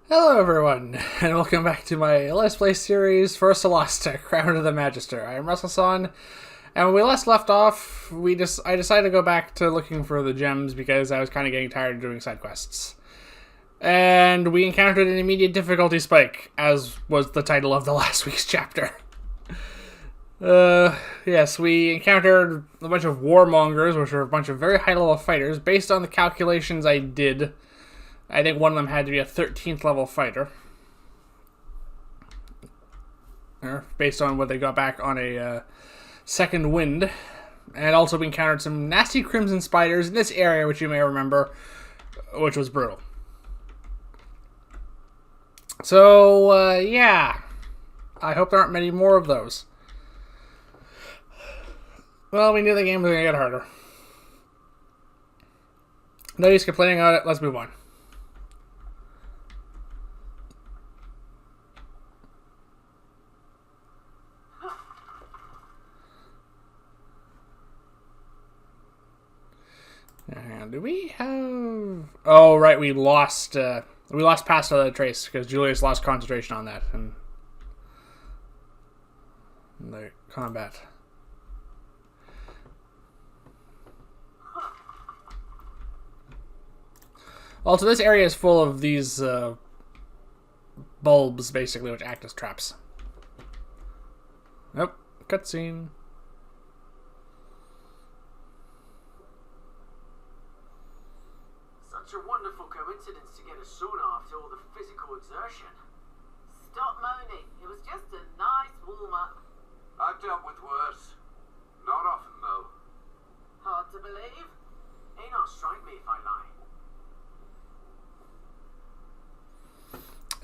Hello everyone, and welcome back to my Let's Play series for Solasta, Crown of the Magister. I am S.A.N, and when we last left off, I decided to go back to looking for the gems because I was kind of getting tired of doing side quests. And we encountered an immediate difficulty spike, as was the title of the last week's chapter. Yes, we encountered a bunch of warmongers, which are a bunch of very high-level fighters. Based on the calculations I did, I think one of them had to be a 13th level fighter. Based on what they got back on a second wind. And also we encountered some nasty crimson spiders in this area, which you may remember, which was brutal. So, yeah. I hope there aren't many more of those. Well, we knew the game was going to get harder. No use complaining about it. Let's move on. Do we have... Oh, right, we lost past the trace because Julius lost concentration on that and the combat. Also, this area is full of these bulbs, basically, which act as traps. Nope, cutscene. Such a wonderful coincidence to get a sauna after all the physical exertion. Stop moaning. It was just a nice warm-up. I've dealt with worse. Not often, though. Hard to believe. Ain't not strike me if I lie.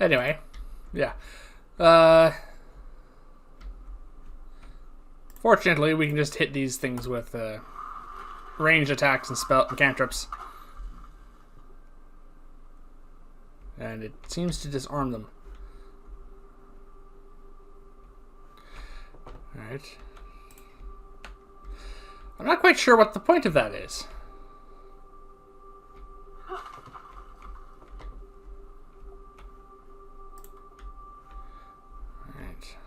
Anyway, yeah. Fortunately, we can just hit these things with ranged attacks and cantrips. And it seems to disarm them. Alright. I'm not quite sure what the point of that is. Alright.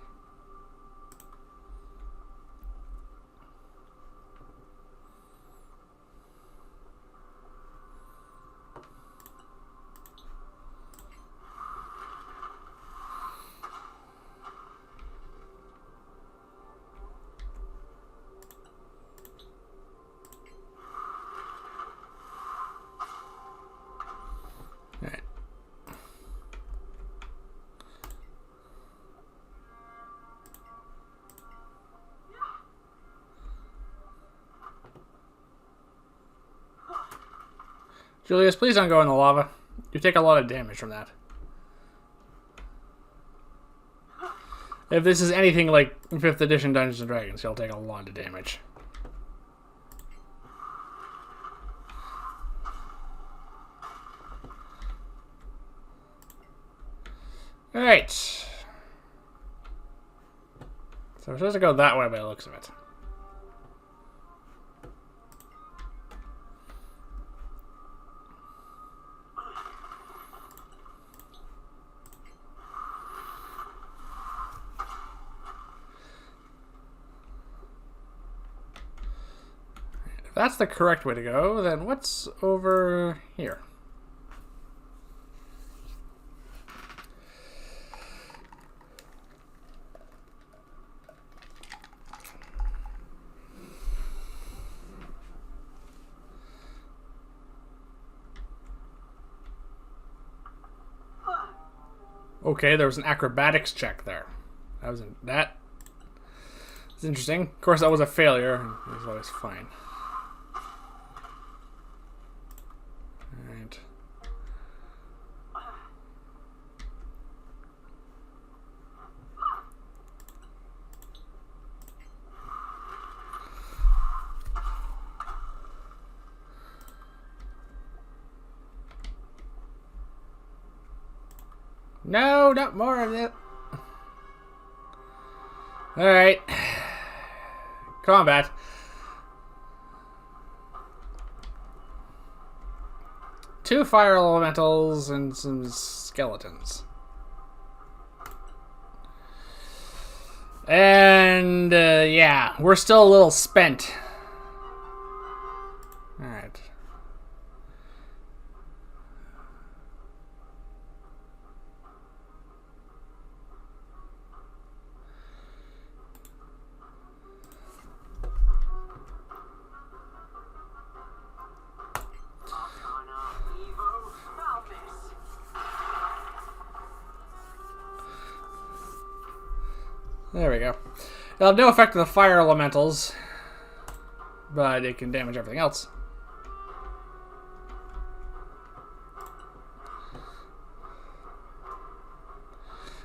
Alright. Julius, please don't go in the lava. You take a lot of damage from that. If this is anything like 5th edition Dungeons & Dragons, you'll take a lot of damage. Alright. So we're supposed to go that way by the looks of it. If that's the correct way to go, then what's over here? Okay, there was an acrobatics check there. It's interesting. Of course, that was a failure. It was always fine. Alright. No, not more of it. Alright. Combat. Two fire elementals and some skeletons. And, yeah, we're still a little spent. Alright. There we go. It'll have no effect on the fire elementals, but it can damage everything else.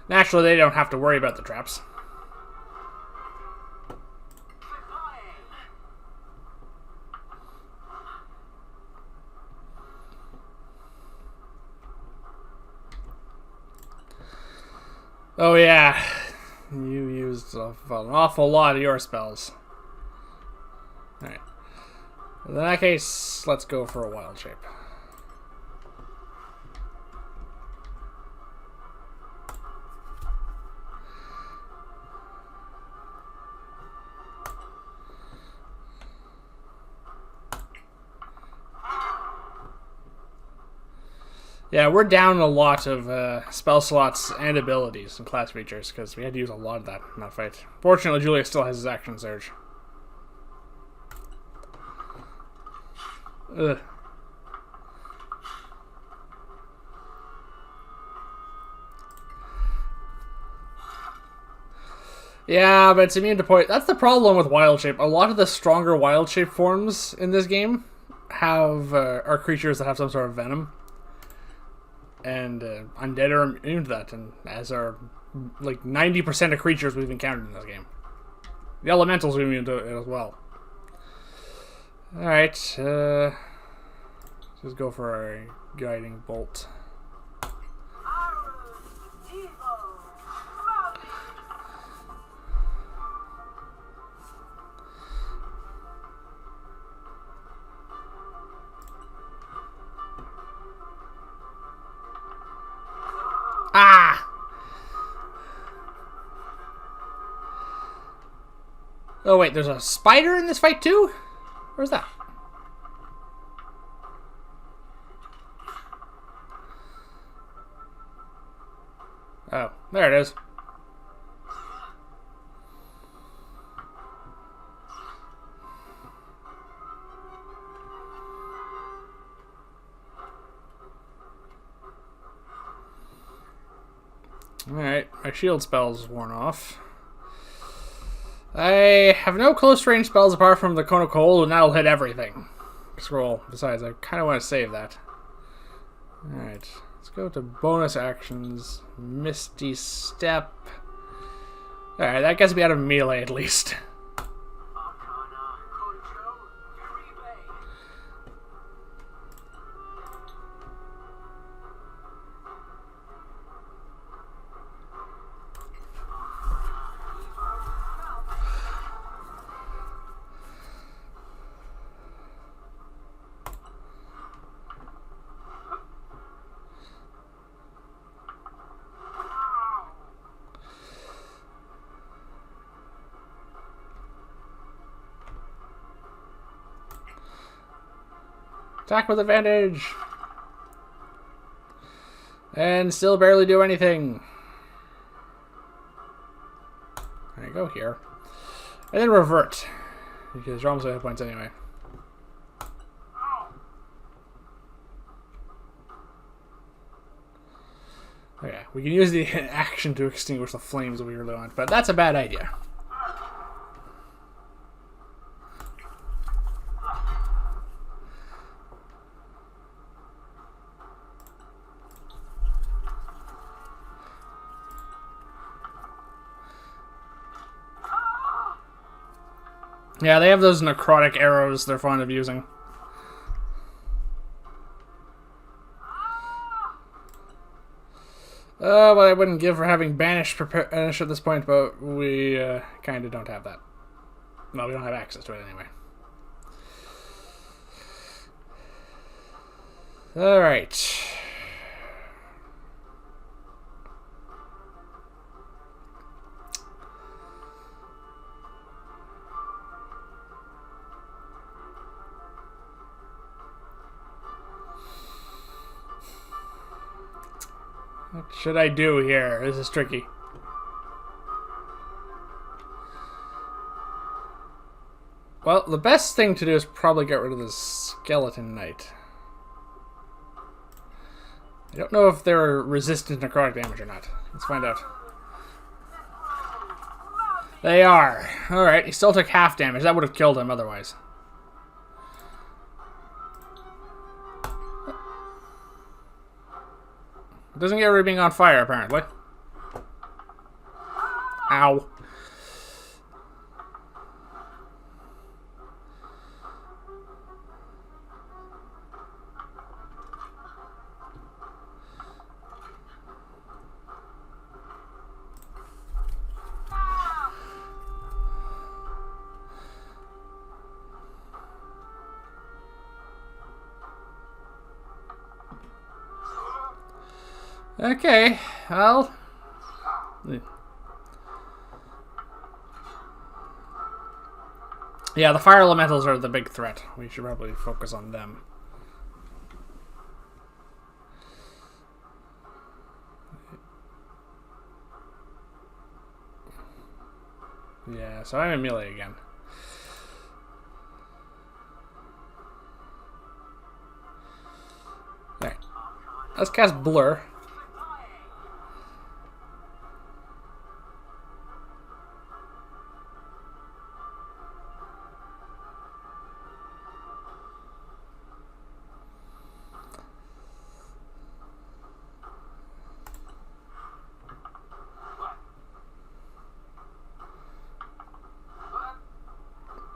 Naturally, they don't have to worry about the traps. Oh yeah, you used an awful lot of your spells. Alright. In that case, let's go for a wild shape. Yeah, we're down a lot of spell slots and abilities and class features because we had to use a lot of that in that fight. Fortunately, Julius still has his action surge. Ugh. Yeah, but it's immune to poison. That's the problem with wild shape. A lot of the stronger wild shape forms in this game have are creatures that have some sort of venom. And undead are immune to that, and as are like 90% of creatures we've encountered in this game. The elementals are immune to it as well. Alright, let's go for our guiding bolt. Ah! Oh wait, there's a spider in this fight too? Where's that? Oh, there it is. Alright, my shield spell's worn off. I have no close range spells apart from the Cone of Cold, and that'll hit everything. Scroll. Besides, I kind of want to save that. Alright, let's go to bonus actions. Misty Step. Alright, that gets me out of melee at least. Attack with advantage! And still barely do anything. There you go here. And then revert. Because you're almost at hit points anyway. Oh yeah, we can use the action to extinguish the flames that we really want, but that's a bad idea. Yeah, they have those necrotic arrows they're fond of using. Well, I wouldn't give for having banished at this point, but we kind of don't have that. No, we don't have access to it anyway. Alright. What should I do here? This is tricky. Well, the best thing to do is probably get rid of the skeleton knight. I don't know if they're resistant to necrotic damage or not. Let's find out. They are. Alright, he still took half damage. That would have killed him otherwise. Doesn't get rid of being on fire, apparently. Ow. Okay, well... Yeah, the fire elementals are the big threat. We should probably focus on them. Yeah, so I'm in melee again. Alright. Let's cast Blur.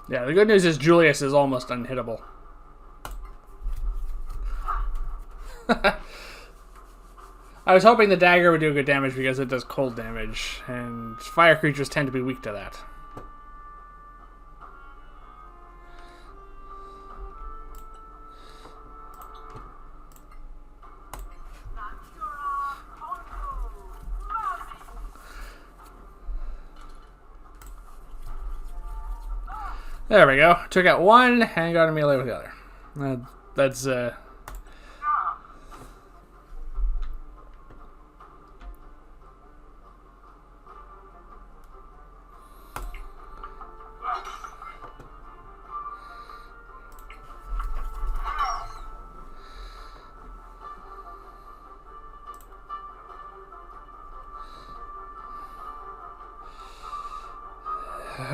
Yeah, the good news is Julius is almost unhittable. I was hoping the dagger would do good damage because it does cold damage, and fire creatures tend to be weak to that. There we go. Took out one and got a melee with the other. That's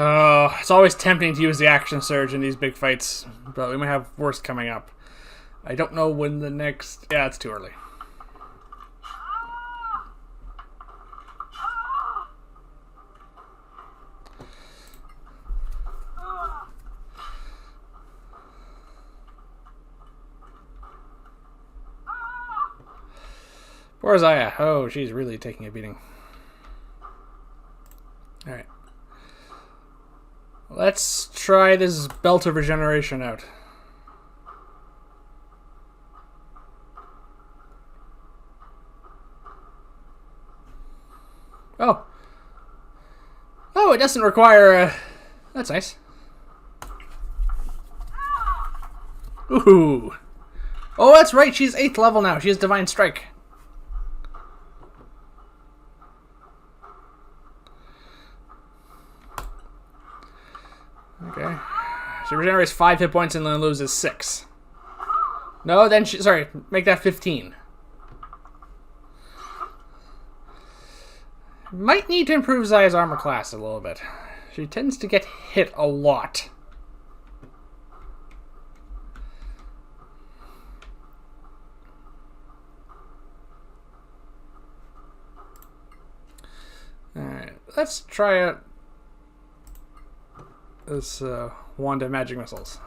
Oh, it's always tempting to use the action surge in these big fights, but we might have worse coming up. I don't know when the next... Yeah, it's too early. Poor Zaya. Oh, she's really taking a beating. Alright. Let's try this Belt of Regeneration out. Oh. Oh, it doesn't require a... That's nice. Ooh. Oh, that's right. She's 8th level now. She has Divine Strike. Okay. She regenerates 5 hit points and then loses 6. No, then she... Sorry, make that 15. Might need to improve Zaya's armor class a little bit. She tends to get hit a lot. Alright, let's try out this wand of magic missiles.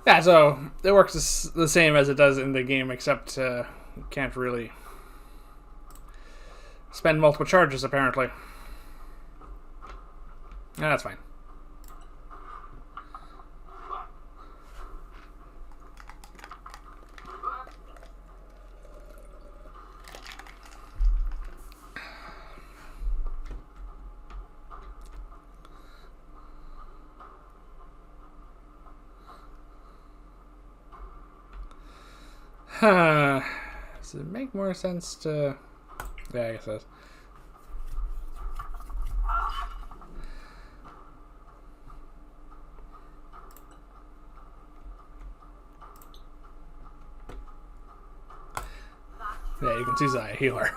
Yeah, so it works the same as it does in the game, except you can't really spend multiple charges, apparently. Yeah, that's fine. Does it make more sense to... Yeah, I guess it does. Yeah, you can see Zaya healer.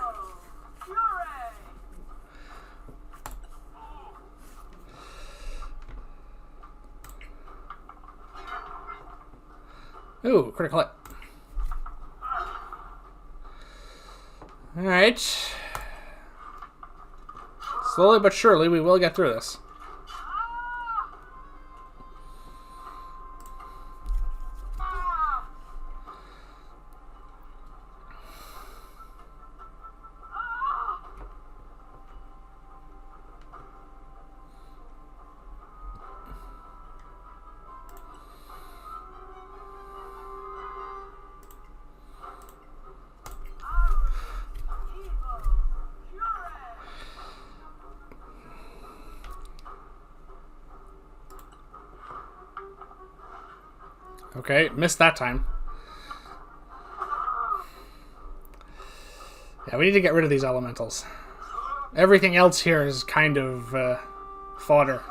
Ooh, critical hit. Alright. Slowly but surely, we will get through this. Okay, missed that time. Yeah, we need to get rid of these elementals. Everything else here is kind of fodder.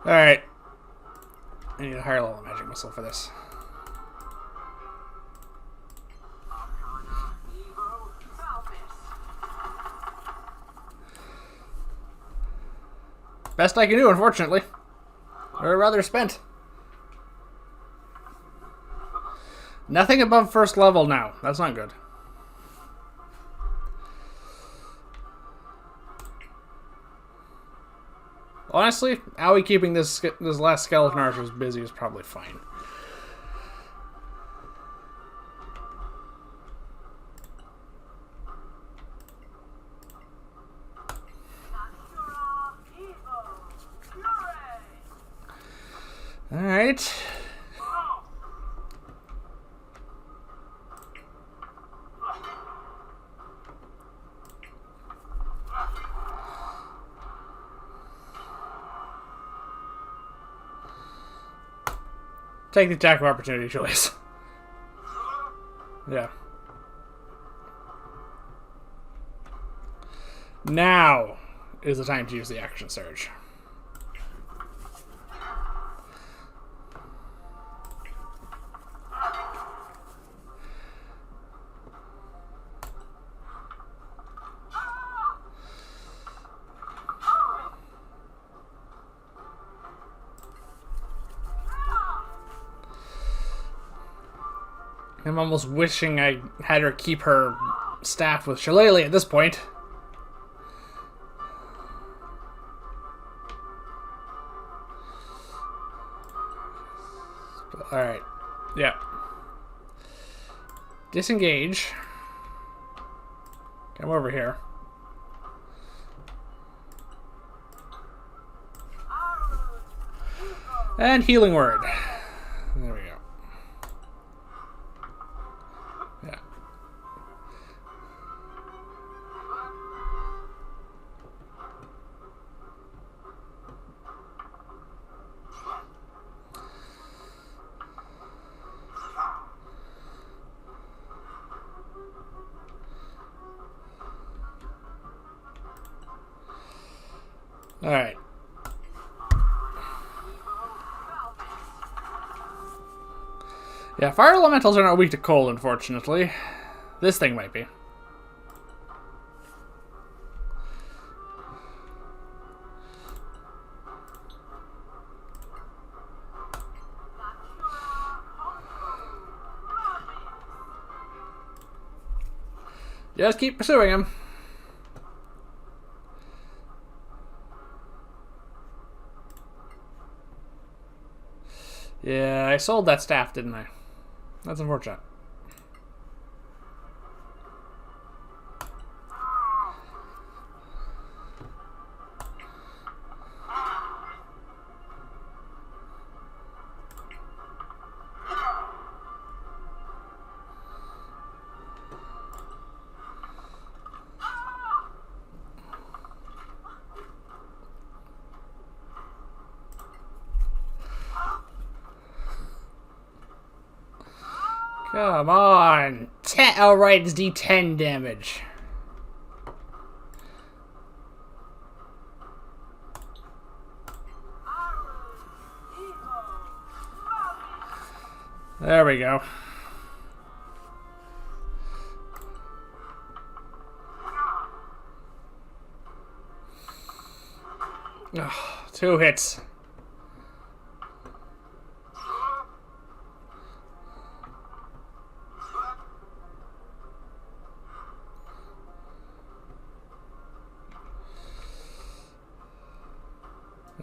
Alright. I need a higher level magic missile for this. Best I can do, unfortunately. We're rather spent. Nothing above first level now. That's not good. Honestly, Aoi keeping this last skeleton archer busy is probably fine. Alright. Take the attack of opportunity choice. Yeah. Now is the time to use the action surge. I'm almost wishing I had her keep her staff with Shillelagh at this point. Alright. Yeah. Disengage. Come over here. And healing word. There we go. Yeah. All right. Yeah, fire elementals are not weak to cold, unfortunately. This thing might be. Just keep pursuing him. Yeah, I sold that staff, didn't I? That's unfortunate. Come on. Alright, it's D10 damage. There we go. Oh, 2 hits.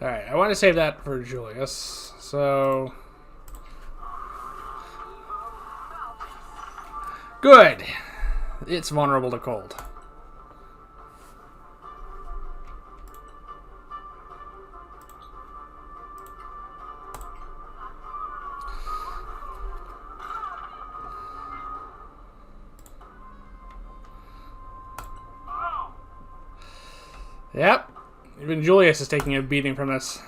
Alright, I want to save that for Julius. So... Good! It's vulnerable to cold. Yep. Even Julius is taking a beating from this.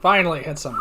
Finally hit some.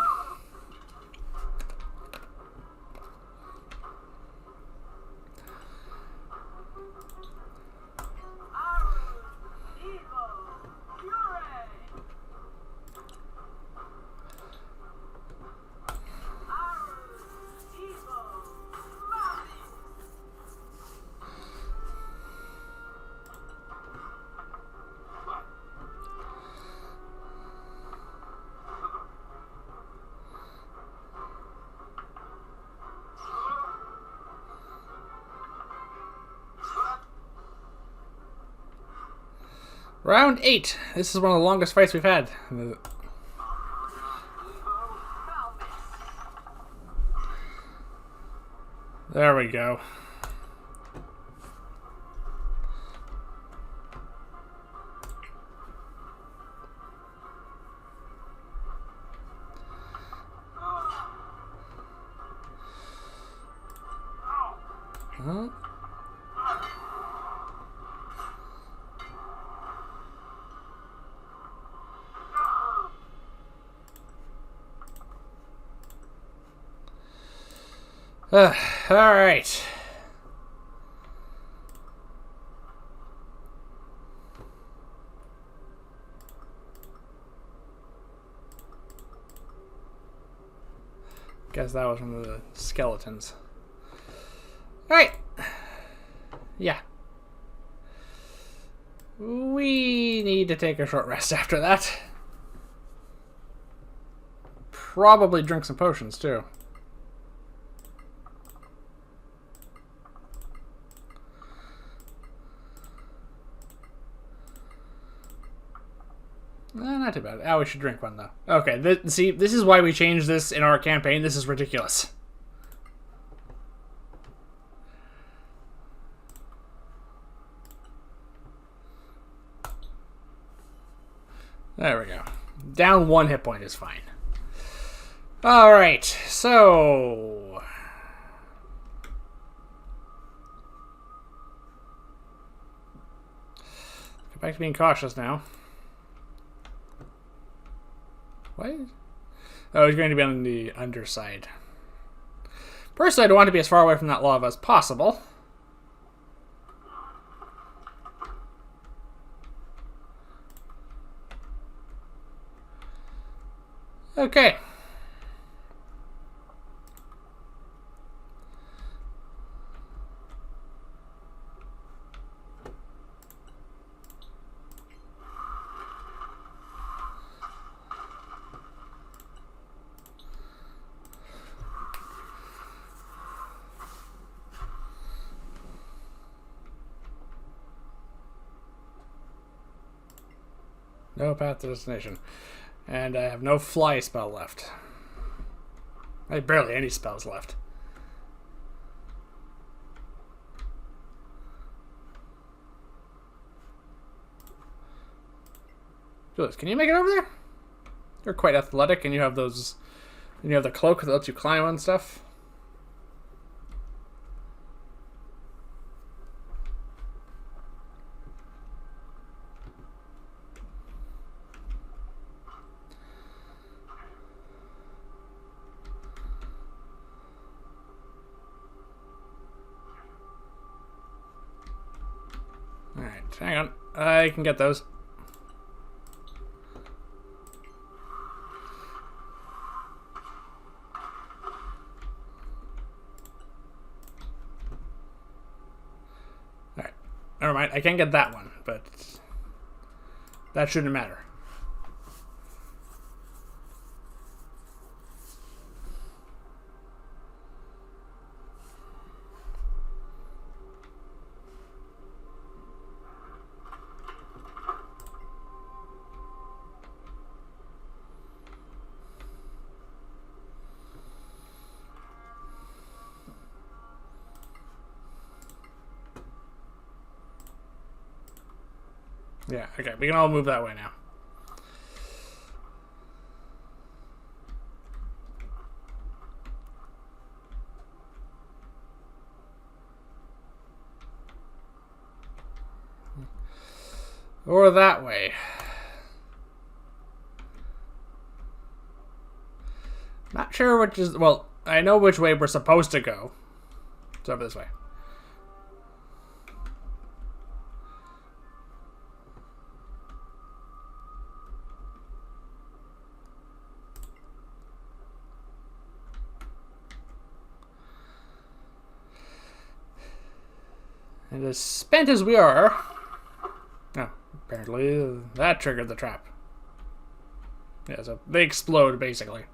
Round 8. This is one of the longest fights we've had. There we go. Huh? All right. Guess that was one of the skeletons. All right. Yeah. We need to take a short rest after that. Probably drink some potions too. Not too bad. Oh, we should drink one, though. Okay, see, this is why we changed this in our campaign. This is ridiculous. There we go. Down 1 hit point is fine. Alright, so... Go back to being cautious now. What? Oh, he's going to be on the underside. Personally, I'd want to be as far away from that lava as possible. Okay. No path to destination. And I have no fly spell left. I have barely any spells left. Julius, can you make it over there? You're quite athletic and you have those... And you have the cloak that lets you climb and stuff. Alright, hang on. I can get those. Alright. Never mind. I can get that one, but that shouldn't matter. Yeah, okay, we can all move that way now. Or that way. Not sure which is... Well, I know which way we're supposed to go. It's over this way. And as spent as we are... Oh, apparently that triggered the trap. Yeah, so they explode, basically.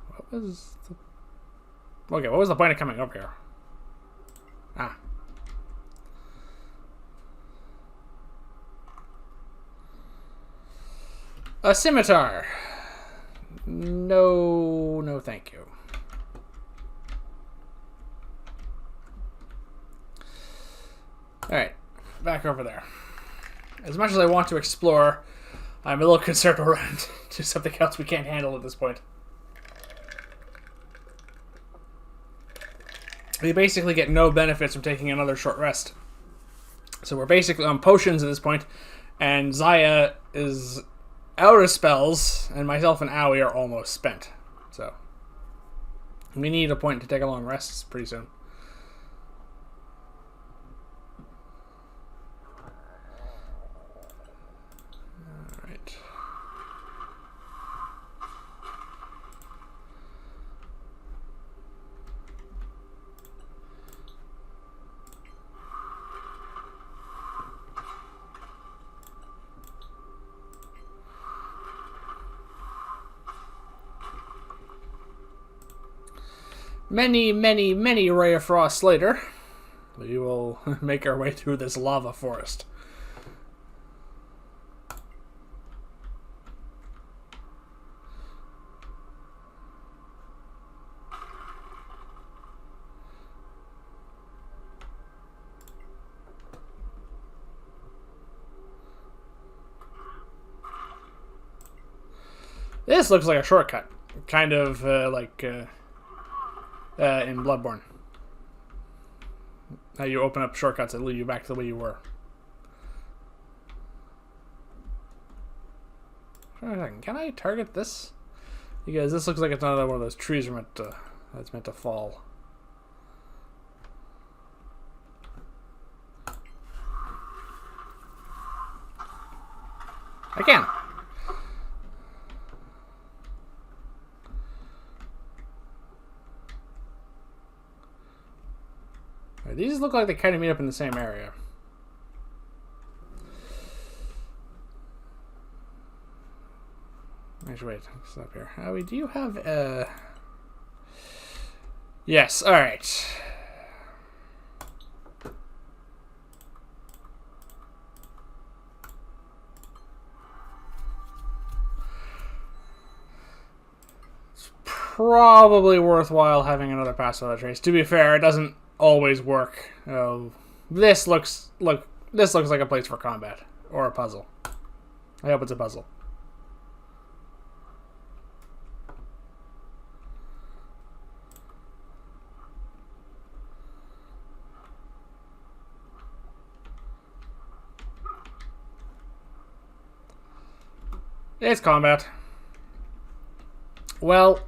What was the... Okay, what was the point of coming over here? Ah. A scimitar. No, no thank you. Alright, back over there. As much as I want to explore, I'm a little concerned we'll run into something else we can't handle at this point. We basically get no benefits from taking another short rest. So we're basically on potions at this point, and Zaya is out of spells, and myself and Aoi are almost spent. So we need a point to take a long rest pretty soon. Alright. Many, many, many ray of frost later, we will make our way through this lava forest. This looks like a shortcut, kind of like in Bloodborne. How you open up shortcuts that lead you back to the way you were. Can I target this? Because this looks like it's another one of those trees that's meant to fall. I can. These look like they kind of meet up in the same area. Actually, wait. Stop here. Howie, do you have a... Yes, alright. It's probably worthwhile having another pass without a trace. To be fair, it doesn't always work. This looks like a place for combat or a puzzle. I hope it's a puzzle. It's combat. Well,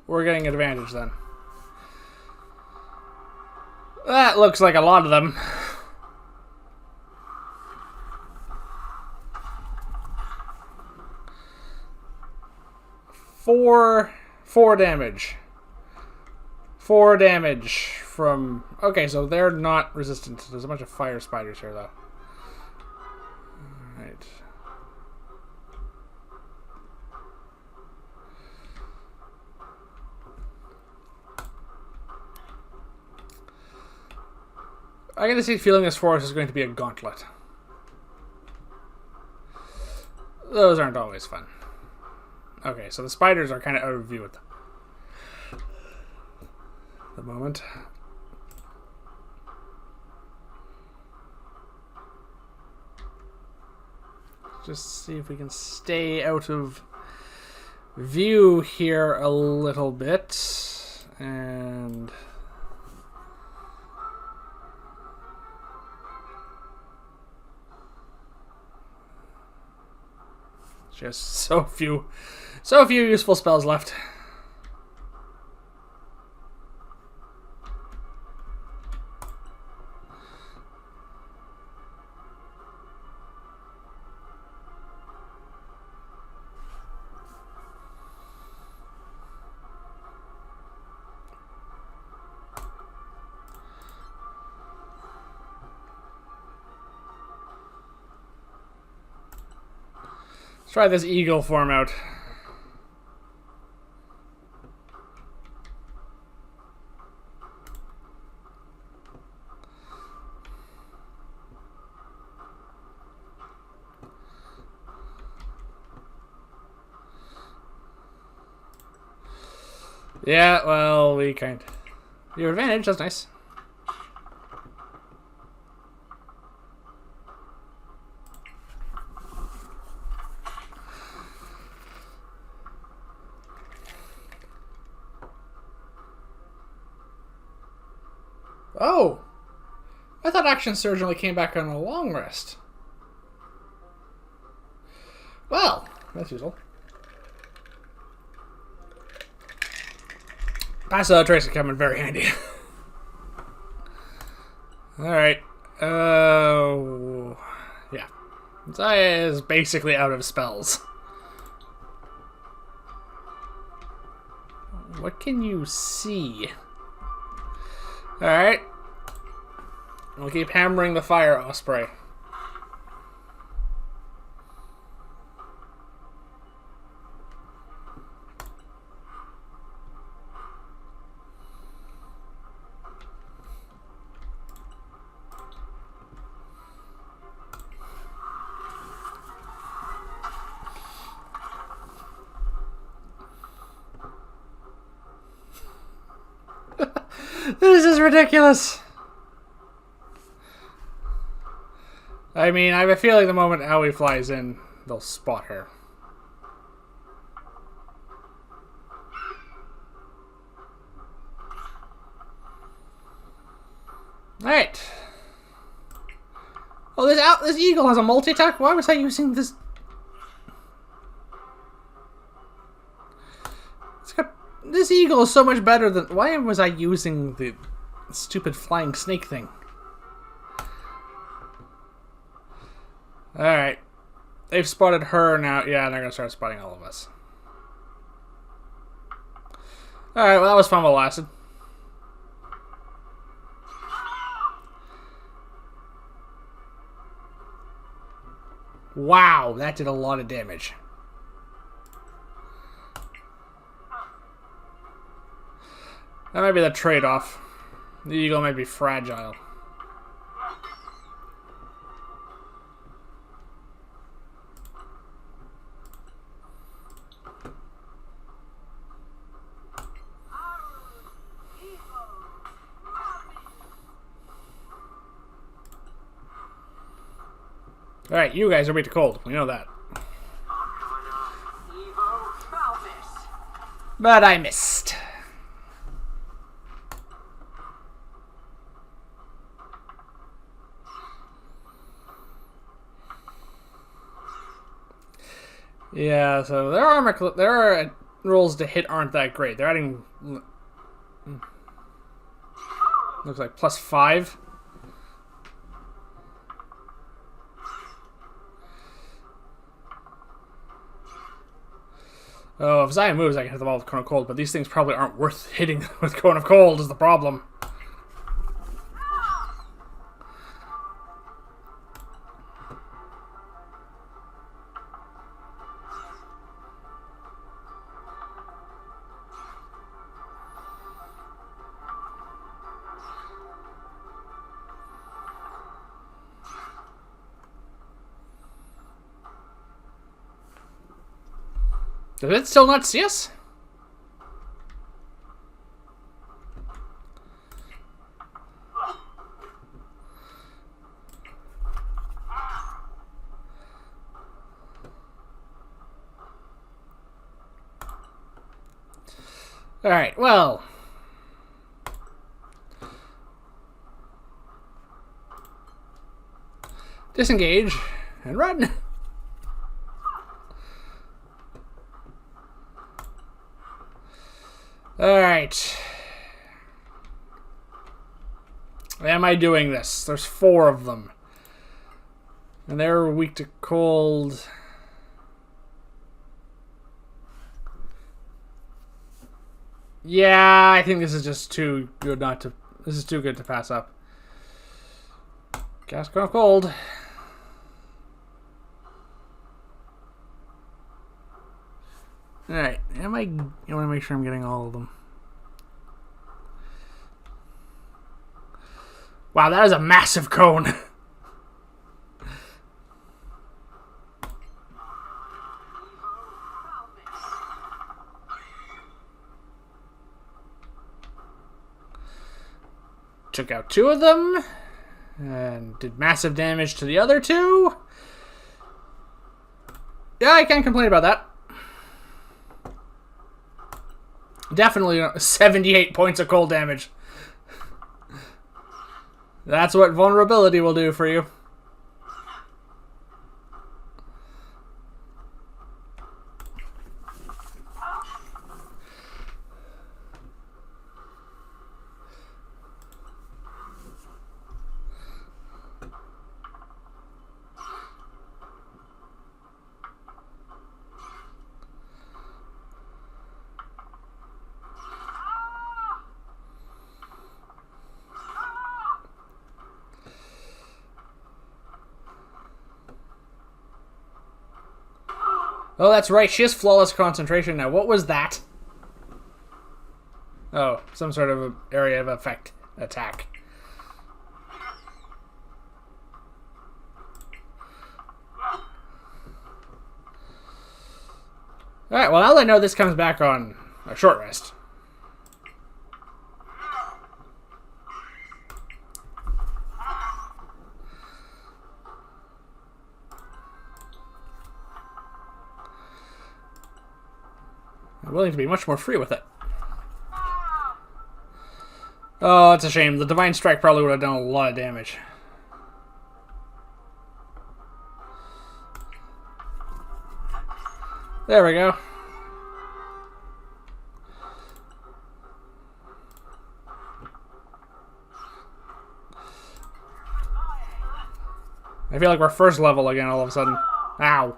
we're getting advantage then. That looks like a lot of them. Four damage. 4 damage from... Okay, so they're not resistant. There's a bunch of fire spiders here, though. Alright. I get this feeling this forest is going to be a gauntlet. Those aren't always fun. Okay, so the spiders are kind of out of view at the moment. Just see if we can stay out of view here a little bit. And... just so few useful spells left. Let's try this eagle form out. Yeah, well, we kind of... Your advantage, that's nice. Oh! I thought Action Surge only came back on a long rest. Well, that's useful. Passive trace will come in very handy. Alright. Yeah. Zaya is basically out of spells. What can you see? Alright. We'll keep hammering the fire osprey. This is ridiculous. I mean, I have a feeling the moment Owie flies in, they'll spot her. Alright. Oh, this eagle has a multi-attack? Why was I using this? This eagle is so much better than... Why was I using the stupid flying snake thing? Alright. They've spotted her now. Yeah, they're gonna start spotting all of us. Alright, well that was fun while it lasted. Wow, that did a lot of damage. That might be the trade-off. The eagle might be fragile. Alright, you guys are way too cold. We know that. But I missed. Yeah, so their rolls to hit aren't that great. They're adding... Looks like +5. Oh, if Zion moves, I can hit the ball with Cone of Cold, but these things probably aren't worth hitting with Cone of Cold is the problem. Does it still not see us? Alright, well. Disengage and run. Alright. Am I doing this? There's 4 of them. And they're weak to cold. Yeah, I think this is just too good not to... This is too good to pass up. Cast Cone of Cold. Alright, I want to make sure I'm getting all of them. Wow, that is a massive cone. Took out 2 of them. And did massive damage to the other 2. Yeah, I can't complain about that. Definitely 78 points of cold damage. That's what vulnerability will do for you. Oh, that's right. She has flawless concentration now. What was that? Oh, some sort of area of effect attack. Alright, well, now that I know this comes back on a short rest. I'm willing to be much more free with it. Oh, it's a shame. The Divine Strike probably would have done a lot of damage. There we go. I feel like we're first level again all of a sudden. Ow.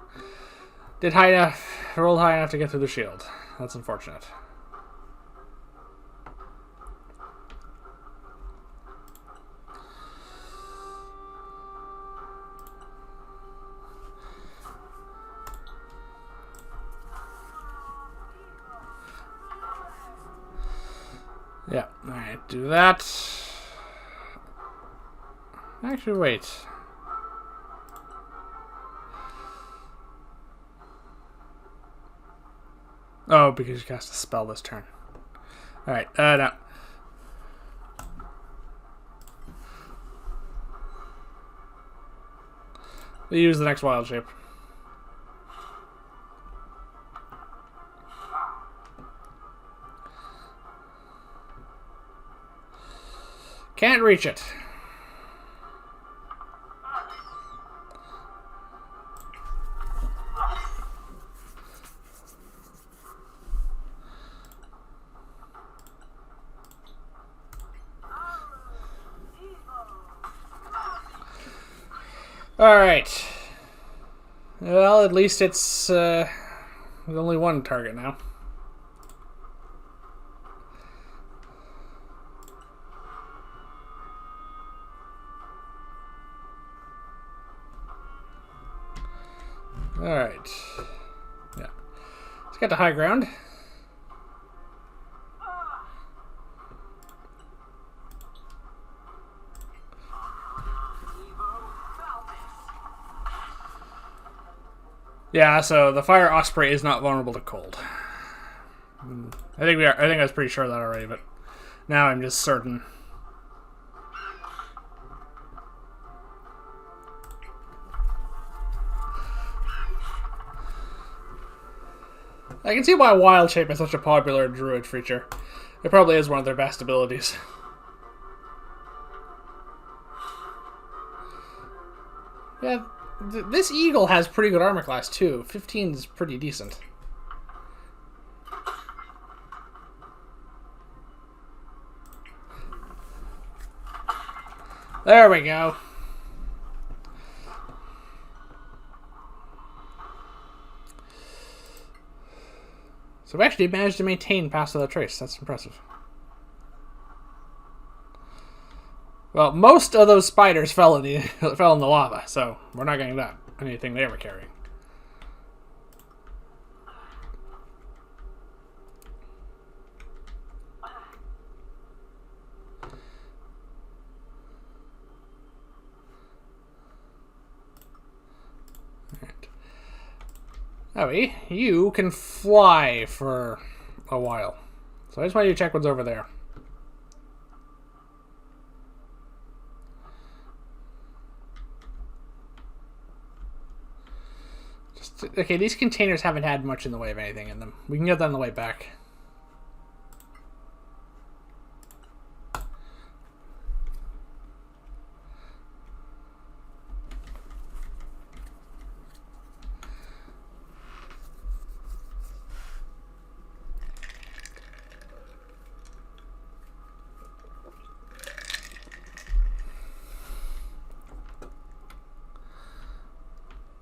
Rolled high enough to get through the shield. That's unfortunate. Yeah, alright, do that. Actually, wait. Oh, because you cast a spell this turn. Alright, no. We use the next wild shape. Can't reach it. Alright. Well, at least it's there's only one target now. Alright. Yeah. Let's get to high ground. Yeah, so the fire osprey is not vulnerable to cold. I think we are. I think I was pretty sure of that already, but now I'm just certain. I can see why Wild Shape is such a popular druid feature. It probably is one of their best abilities. Yeah, this eagle has pretty good armor class too. 15 is pretty decent. There we go. So we actually managed to maintain Pass Without Trace. That's impressive. Well, most of those spiders fell in the lava, so we're not getting that anything they were carrying. Alright. Howie, you can fly for a while, so I just want you to check what's over there. Okay, these containers haven't had much in the way of anything in them. We can get that on the way back.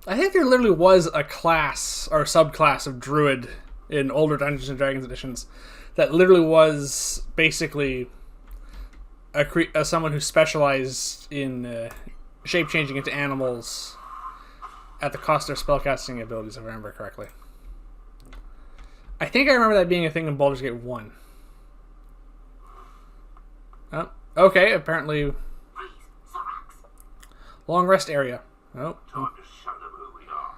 I think there literally was a class or subclass of druid in older Dungeons and Dragons editions that literally was basically someone who specialized in shape changing into animals at the cost of their spellcasting abilities, if I remember correctly. I think I remember that being a thing in Baldur's Gate 1. Oh, okay, apparently. Freeze, Soraks. Long rest area. Oh. Time to show them who we are.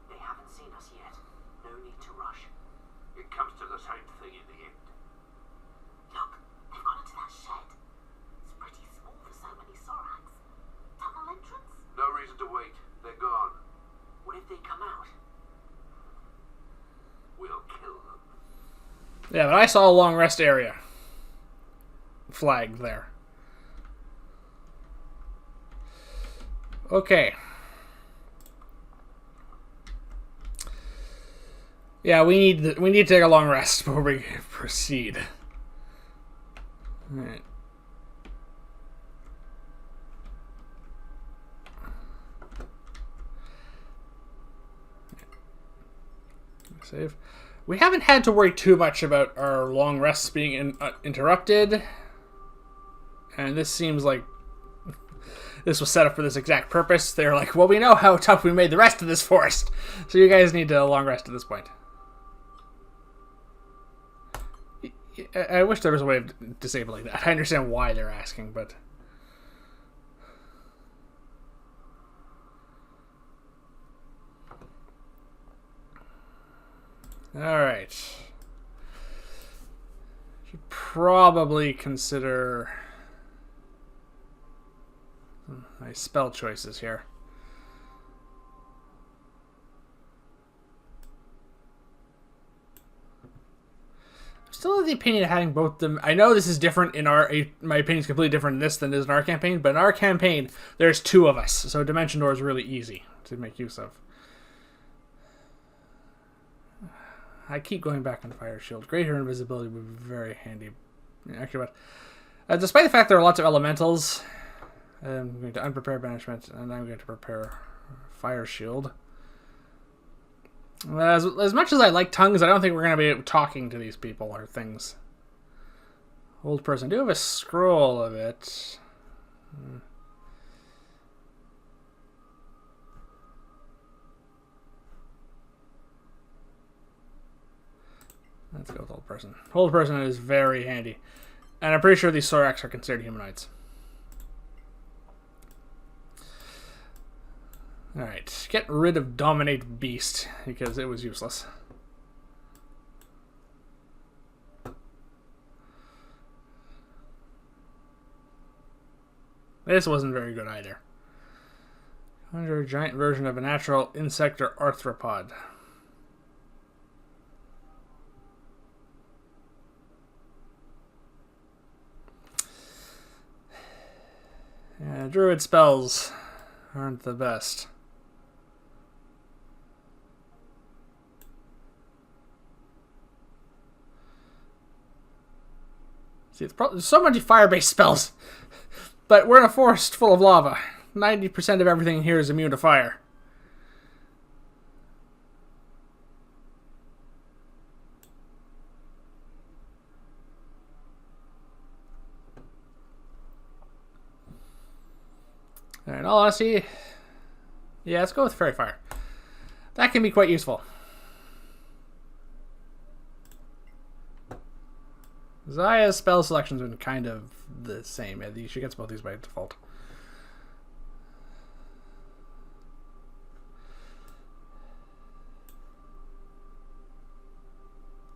They haven't seen us yet. No need to rush. It comes to the same thing in the end. Look, they've gone into that shed. It's pretty small for so many Soraks. Tunnel entrance? No reason to wait. They're gone. What if they come out? We'll kill them. Yeah, but I saw a long rest area flagged there. Okay. Yeah, we need to take a long rest before we proceed. All right. Save. We haven't had to worry too much about our long rests being interrupted, and this seems like this was set up for this exact purpose. They're like, well, we know how tough we made the rest of this forest, so you guys need a long rest at this point. I wish there was a way of disabling that. I understand why they're asking, but... Alright. Should probably consider my spell choices here. I'm still of the opinion of having both them. I know this is different in our... My opinion is completely different in this than it is in our campaign, but in our campaign, there's two of us, so Dimension Door is really easy to make use of. I keep going back on Fire Shield. Greater invisibility would be very handy. Actually, but despite the fact there are lots of elementals, I'm going to unprepare banishment, and I'm going to prepare fire shield. As much as I like tongues, I don't think we're going to be talking to these people or things. Old person. I do have a scroll of it. Let's go with old person. Old person is very handy. And I'm pretty sure these Soraks are considered humanoids. Alright, get rid of Dominate Beast, because it was useless. This wasn't very good either. Conjure a giant version of a natural insect or arthropod. Yeah, druid spells aren't the best. See, there's so many fire-based spells, but we're in a forest full of lava. 90% of everything here is immune to fire. Alright, in all honesty, yeah, let's go with Fairy Fire. That can be quite useful. Zaya's spell selection's been kind of the same. She gets both these by default.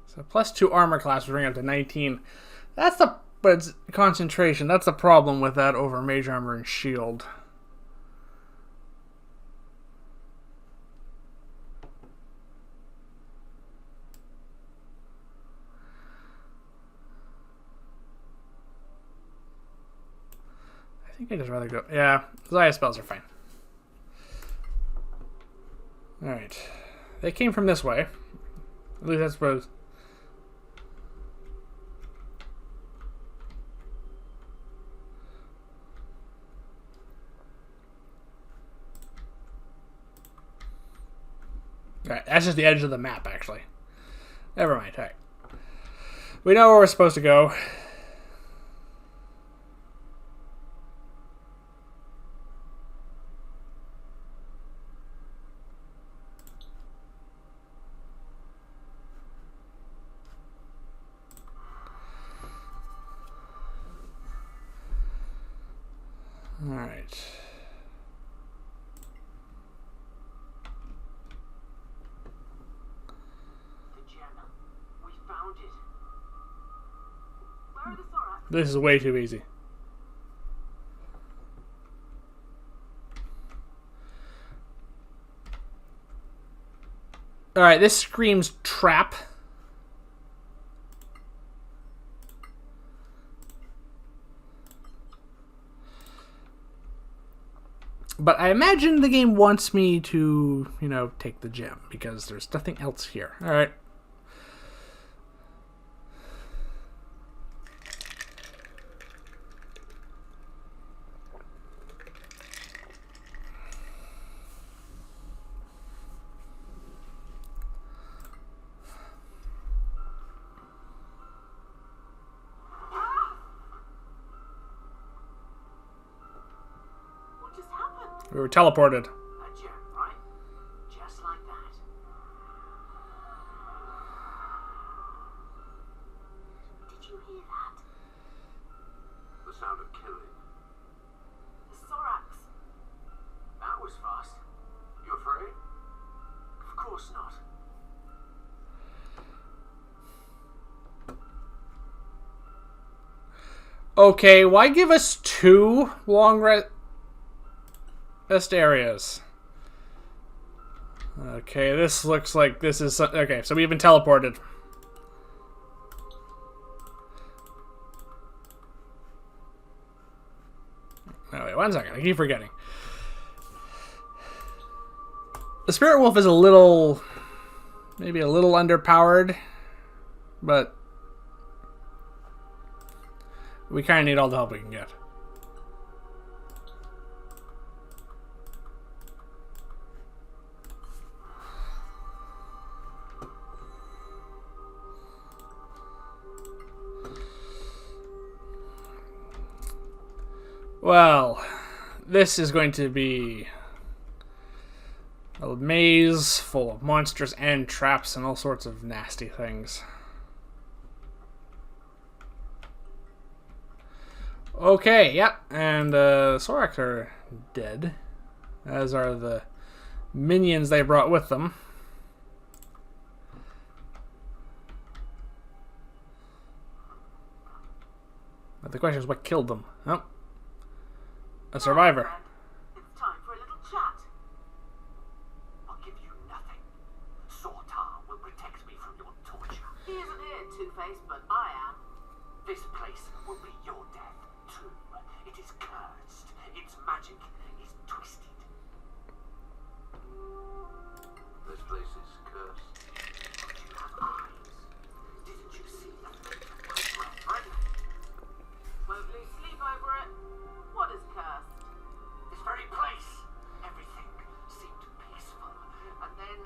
So +2 armor class will bring up to 19. But it's concentration. That's the problem with that over mage armor and shield. I think I'd just rather go... Yeah, Zaya spells are fine. Alright. They came from this way. At least that's what... Alright, that's just the edge of the map, actually. Never mind, alright. We know where we're supposed to go. Alright. The gem. We found it. Where are the Soraks? This is way too easy. Alright, this screams trap. But I imagine the game wants me to, you know, take the gem, because there's nothing else here. Alright. What just happened? We were teleported. A gem, right? Just like that. Did you hear that? The sound of killing. The Soraks. That was fast. You afraid? Of course not. Okay, why give us 2 long rest areas? Okay, this looks like this is... Okay, so we've been teleported. Oh, wait, 1 second. I keep forgetting. The Spirit Wolf is a little... maybe a little underpowered, but... we kind of need all the help we can get. Well, this is going to be a maze full of monsters and traps and all sorts of nasty things. Okay, yep, and Soraks are dead, as are the minions they brought with them. But the question is, what killed them? Oh, a survivor. It's time for a little chat. I'll give you nothing. Sortar will protect me from your torture. He isn't here, Two-Face, but I am. This place will be your death, too. It is cursed. Its magic is twisted. This place is cursed. But you have eyes. Didn't you see the fate of my brethren? Won't lose sleep over it. What is cursed? This very place. Everything seemed peaceful. And then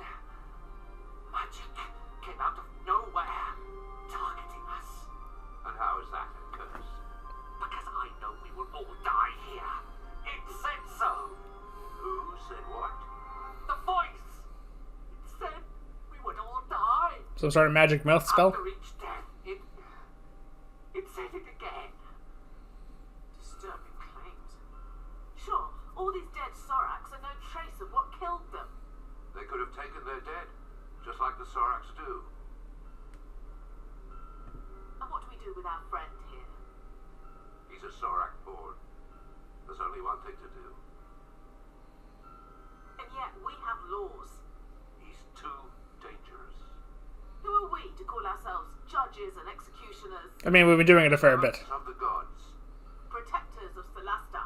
magic came out of nowhere, targeting us. And how is that a curse? Because I know we will all die here. It said so. Who said what? The voice. It said we would all die. Some sort of magic mouth spell? After each death, it said it again. Disturbing claims. Sure, all these dead Soraks are no trace of what killed them. They could have taken their dead, just like the Soraks do. And what do we do with our friend here? He's a Sorak born. There's only one thing to do. And yet we have laws. He's too dangerous. Who are we to call ourselves judges and executioners, I mean, we've been doing it a fair bit. Servants of the gods. protectors of Solasta?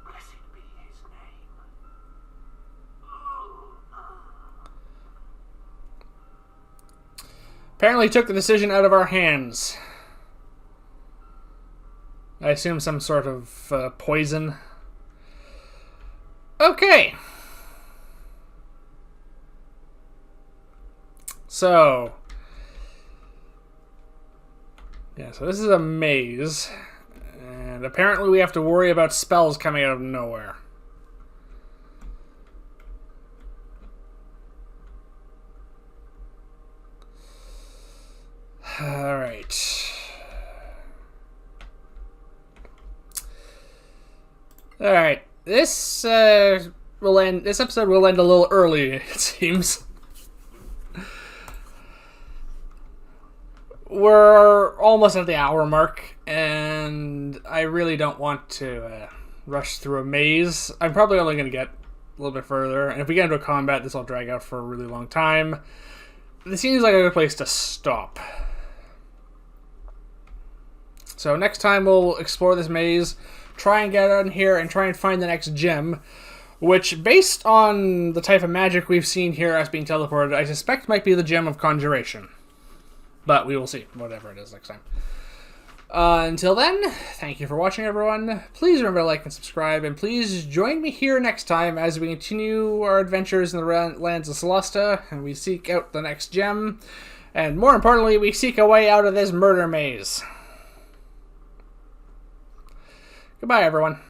Blessed be his name. Apparently took the decision out of our hands. I assume some sort of poison. Okay. So. Yeah, so this is a maze. And apparently we have to worry about spells coming out of nowhere. Alright. Alright. This will end. This episode will end a little early, it seems. We're almost at the hour mark, and I really don't want to rush through a maze. I'm probably only going to get a little bit further, and if we get into a combat, this will drag out for a really long time. This seems like a good place to stop. So next time we'll explore this maze, try and get in here, and try and find the next gem, which, based on the type of magic we've seen here as being teleported, I suspect might be the Gem of Conjuration. But we will see, whatever it is next time. Until then, thank you for watching, everyone. Please remember to like and subscribe, and please join me here next time as we continue our adventures in the lands of Solasta, and we seek out the next gem, and more importantly, we seek a way out of this murder maze. Goodbye, everyone.